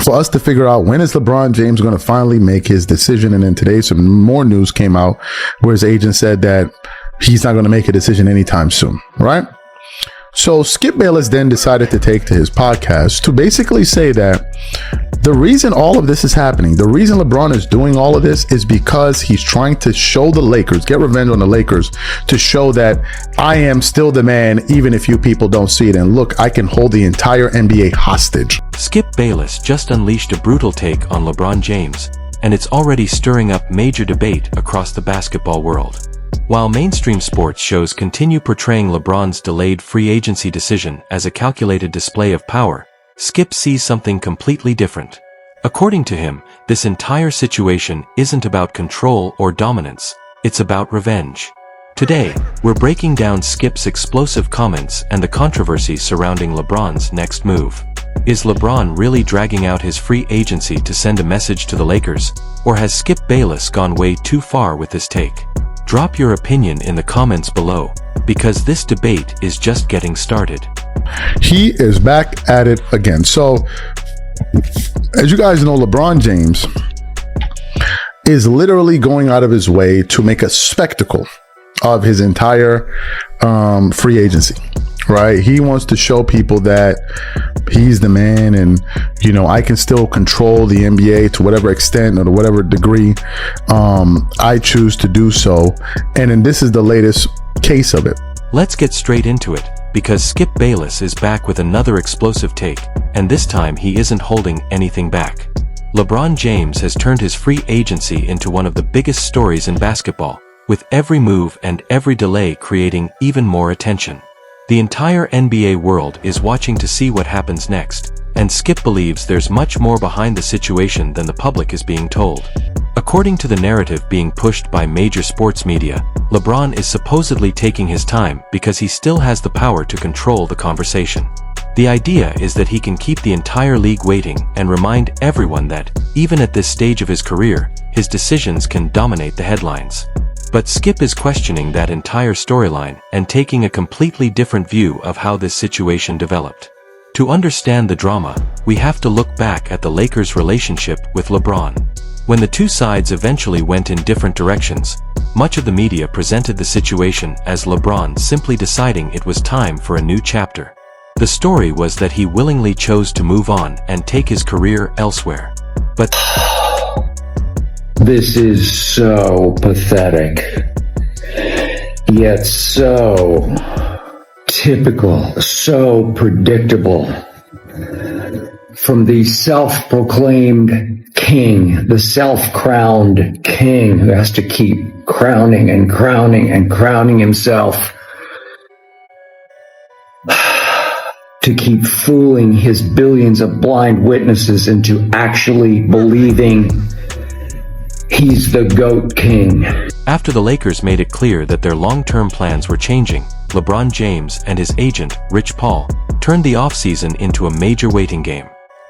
for us to figure out when is LeBron James going to finally make his decision. And then today some more news came out where his agent said that he's not going to make a decision anytime soon, right? So Skip Bayless then decided to take to his podcast to basically say that the reason all of this is happening, the reason LeBron is doing all of this is because he's trying to show the Lakers, get revenge on the Lakers, to show that I am still the man, even if you people don't see it. And look, I can hold the entire NBA hostage. Skip Bayless just unleashed a brutal take on LeBron James, and it's already stirring up major debate across the basketball world. While mainstream sports shows continue portraying LeBron's delayed free agency decision as a calculated display of power, Skip sees something completely different. According to him, this entire situation isn't about control or dominance, it's about revenge. Today, we're breaking down Skip's explosive comments and the controversy surrounding LeBron's next move. Is LeBron really dragging out his free agency to send a message to the Lakers, or has Skip Bayless gone way too far with this take? Drop your opinion in the comments below, because this debate is just getting started. He is back at it again. So, as you guys know, LeBron James is literally going out of his way to make a spectacle of his entire free agency, right? He wants to show people that he's the man, and I can still control the NBA to whatever extent or to whatever degree I choose to do so. And then this is the latest case of it. Let's get straight into it, because Skip Bayless is back with another explosive take, and this time he isn't holding anything back. LeBron James has turned his free agency into one of the biggest stories in basketball, with every move and every delay creating even more attention. The entire NBA world is watching to see what happens next, and Skip believes there's much more behind the situation than the public is being told. According to the narrative being pushed by major sports media, LeBron is supposedly taking his time because he still has the power to control the conversation. The idea is that he can keep the entire league waiting and remind everyone that, even at this stage of his career, his decisions can dominate the headlines. But Skip is questioning that entire storyline and taking a completely different view of how this situation developed. To understand the drama, we have to look back at the Lakers' relationship with LeBron. When the two sides eventually went in different directions, much of the media presented the situation as LeBron simply deciding it was time for a new chapter. The story was that he willingly chose to move on and take his career elsewhere. But this is so pathetic, yet so typical, so predictable. From the self-proclaimed king, the self-crowned king who has to keep crowning and crowning and crowning himself to keep fooling his billions of blind witnesses into actually believing he's the GOAT king. After the Lakers made it clear that their long-term plans were changing, LeBron James and his agent, Rich Paul, turned the offseason into a major waiting game.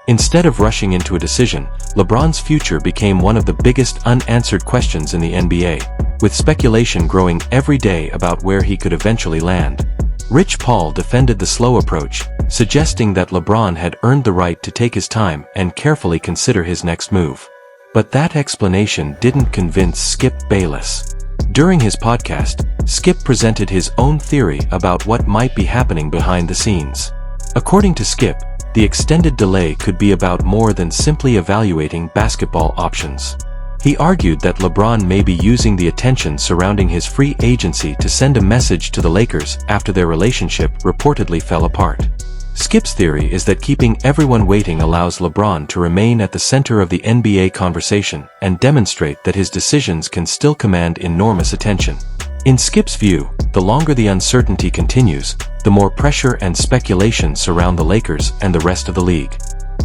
Instead of rushing into a decision, LeBron's future became one of the biggest unanswered questions in the NBA, with speculation growing every day about where he could eventually land. Rich Paul defended the slow approach, suggesting that LeBron had earned the right to take his time and carefully consider his next move. But that explanation didn't convince Skip Bayless. During his podcast, Skip presented his own theory about what might be happening behind the scenes. According to Skip, the extended delay could be about more than simply evaluating basketball options. He argued that LeBron may be using the attention surrounding his free agency to send a message to the Lakers after their relationship reportedly fell apart. Skip's theory is that keeping everyone waiting allows LeBron to remain at the center of the NBA conversation and demonstrate that his decisions can still command enormous attention. In Skip's view, the longer the uncertainty continues, the more pressure and speculation surround the Lakers and the rest of the league.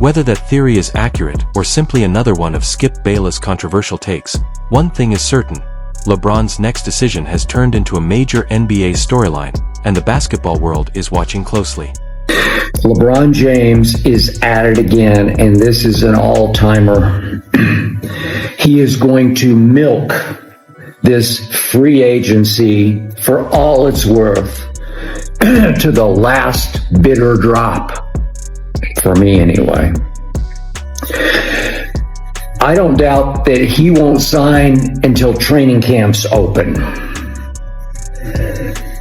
Whether that theory is accurate or simply another one of Skip Bayless' controversial takes, one thing is certain: LeBron's next decision has turned into a major NBA storyline, and the basketball world is watching closely. LeBron James is at it again, and this is an all-timer. He is going to milk this free agency for all it's worth to the last bitter drop, for me anyway. I don't doubt that he won't sign until training camps open.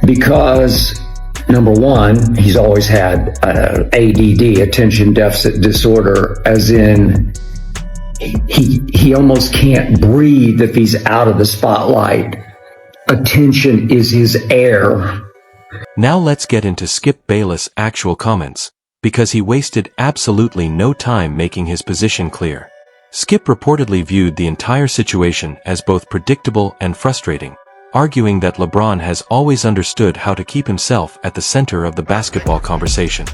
Because, number one, he's always had ADD, attention deficit disorder, as in he almost can't breathe if he's out of the spotlight. Attention is his air. Now let's get into Skip Bayless' actual comments, because he wasted absolutely no time making his position clear. Skip reportedly viewed the entire situation as both predictable and frustrating, arguing that LeBron has always understood how to keep himself at the center of the basketball conversation.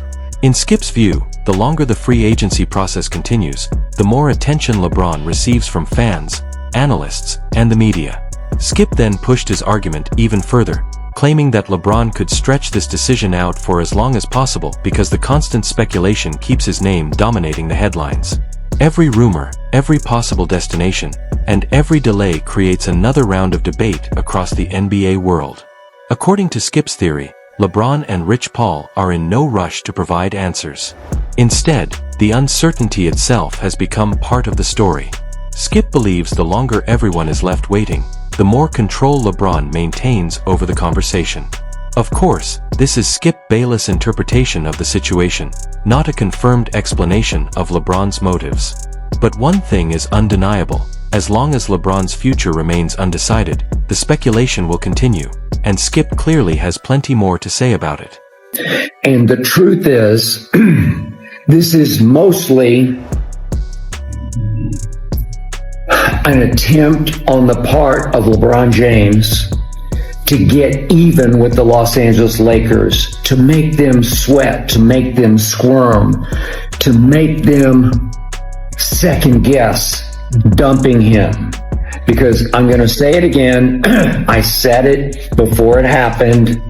In Skip's view, the longer the free agency process continues, the more attention LeBron receives from fans, analysts, and the media. Skip then pushed his argument even further, claiming that LeBron could stretch this decision out for as long as possible because the constant speculation keeps his name dominating the headlines. Every rumor, every possible destination, and every delay creates another round of debate across the NBA world. According to Skip's theory, LeBron and Rich Paul are in no rush to provide answers. Instead, the uncertainty itself has become part of the story. Skip believes the longer everyone is left waiting, the more control LeBron maintains over the conversation. Of course, this is Skip Bayless' interpretation of the situation, not a confirmed explanation of LeBron's motives. But one thing is undeniable: as long as LeBron's future remains undecided, the speculation will continue, and Skip clearly has plenty more to say about it. And the truth is, this is mostly an attempt on the part of LeBron James to get even with the Los Angeles Lakers, to make them sweat, to make them squirm, to make them second guess dumping him. Because I'm going to say it again, I said it before it happened,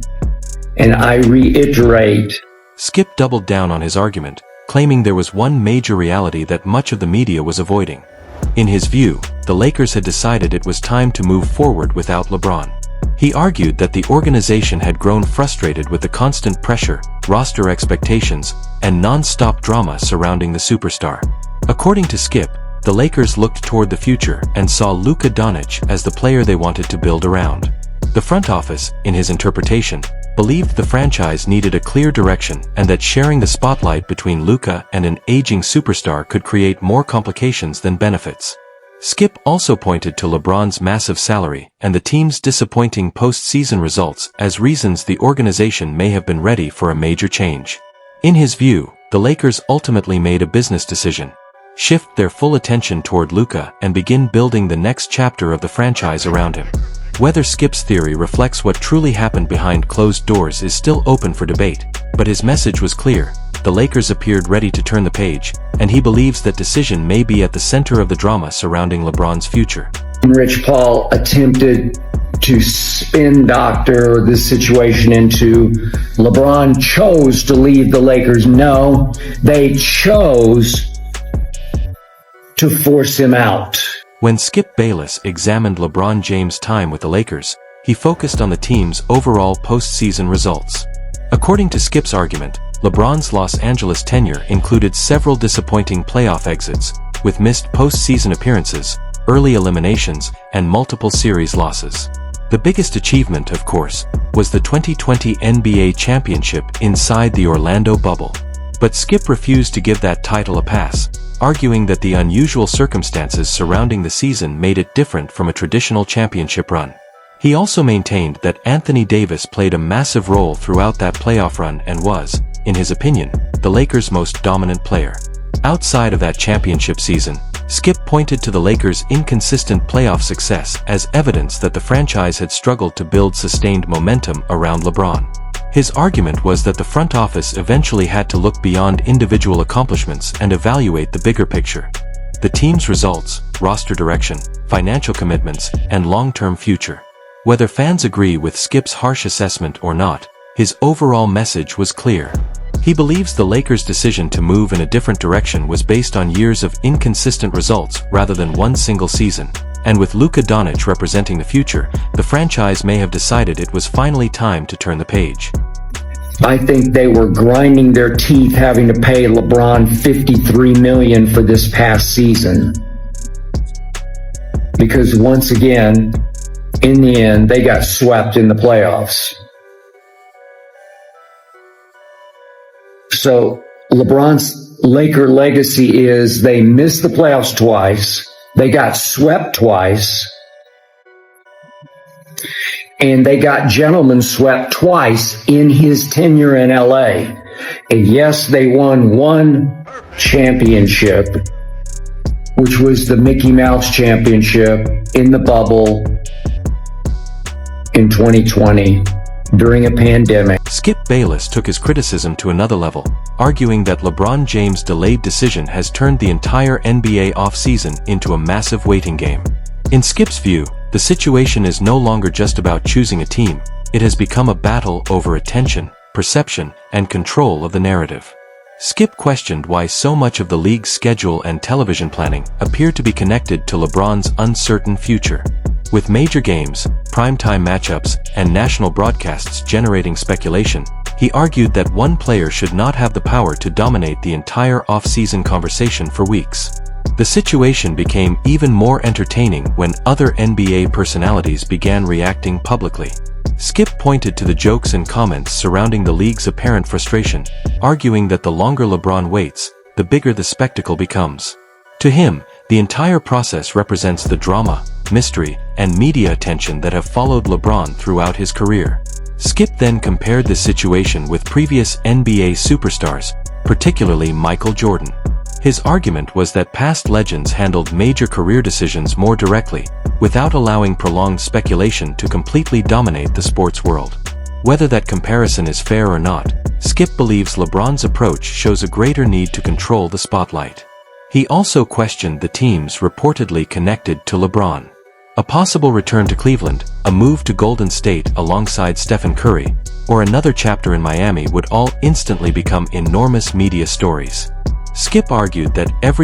and I reiterate. Skip doubled down on his argument, claiming there was one major reality that much of the media was avoiding. In his view, the Lakers had decided it was time to move forward without LeBron. He argued that the organization had grown frustrated with the constant pressure, roster expectations, and non-stop drama surrounding the superstar. According to Skip, the Lakers looked toward the future and saw Luka Doncic as the player they wanted to build around. The front office, in his interpretation, believed the franchise needed a clear direction and that sharing the spotlight between Luka and an aging superstar could create more complications than benefits. Skip also pointed to LeBron's massive salary and the team's disappointing postseason results as reasons the organization may have been ready for a major change. In his view, the Lakers ultimately made a business decision: shift their full attention toward Luka and begin building the next chapter of the franchise around him. Whether Skip's theory reflects what truly happened behind closed doors is still open for debate, but his message was clear: the Lakers appeared ready to turn the page, and he believes that decision may be at the center of the drama surrounding LeBron's future. Rich Paul attempted to spin doctor this situation into LeBron chose to leave the Lakers. No, they chose to force him out. When Skip Bayless examined LeBron James' time with the Lakers, he focused on the team's overall postseason results. According to Skip's argument, LeBron's Los Angeles tenure included several disappointing playoff exits, with missed postseason appearances, early eliminations, and multiple series losses. The biggest achievement, of course, was the 2020 NBA championship inside the Orlando bubble. But Skip refused to give that title a pass, arguing that the unusual circumstances surrounding the season made it different from a traditional championship run. He also maintained that Anthony Davis played a massive role throughout that playoff run and was, in his opinion, the Lakers' most dominant player. Outside of that championship season, Skip pointed to the Lakers' inconsistent playoff success as evidence that the franchise had struggled to build sustained momentum around LeBron. His argument was that the front office eventually had to look beyond individual accomplishments and evaluate the bigger picture: the team's results, roster direction, financial commitments, and long-term future. Whether fans agree with Skip's harsh assessment or not, his overall message was clear. He believes the Lakers' decision to move in a different direction was based on years of inconsistent results rather than one single season. And with Luka Doncic representing the future, the franchise may have decided it was finally time to turn the page. I think they were grinding their teeth having to pay LeBron $53 million for this past season. because once again, in the end, they got swept in the playoffs. So LeBron's Laker legacy is they missed the playoffs twice, they got swept twice, and they got gentlemen swept twice in his tenure in LA. And yes, they won one championship, which was the Mickey Mouse Championship in the bubble in 2020 during a pandemic. Skip Bayless took his criticism to another level, arguing that LeBron James' delayed decision has turned the entire NBA offseason into a massive waiting game. In Skip's view, the situation is no longer just about choosing a team, it has become a battle over attention, perception, and control of the narrative. Skip questioned why so much of the league's schedule and television planning appeared to be connected to LeBron's uncertain future. With major games, primetime matchups, and national broadcasts generating speculation, he argued that one player should not have the power to dominate the entire off-season conversation for weeks. The situation became even more entertaining when other NBA personalities began reacting publicly. Skip pointed to the jokes and comments surrounding the league's apparent frustration, arguing that the longer LeBron waits, the bigger the spectacle becomes. To him, the entire process represents the drama, mystery, and media attention that have followed LeBron throughout his career. Skip then compared this situation with previous NBA superstars, particularly Michael Jordan. His argument was that past legends handled major career decisions more directly, without allowing prolonged speculation to completely dominate the sports world. Whether that comparison is fair or not, Skip believes LeBron's approach shows a greater need to control the spotlight. He also questioned the teams reportedly connected to LeBron. A possible return to Cleveland, a move to Golden State alongside Stephen Curry, or another chapter in Miami would all instantly become enormous media stories. Skip argued that every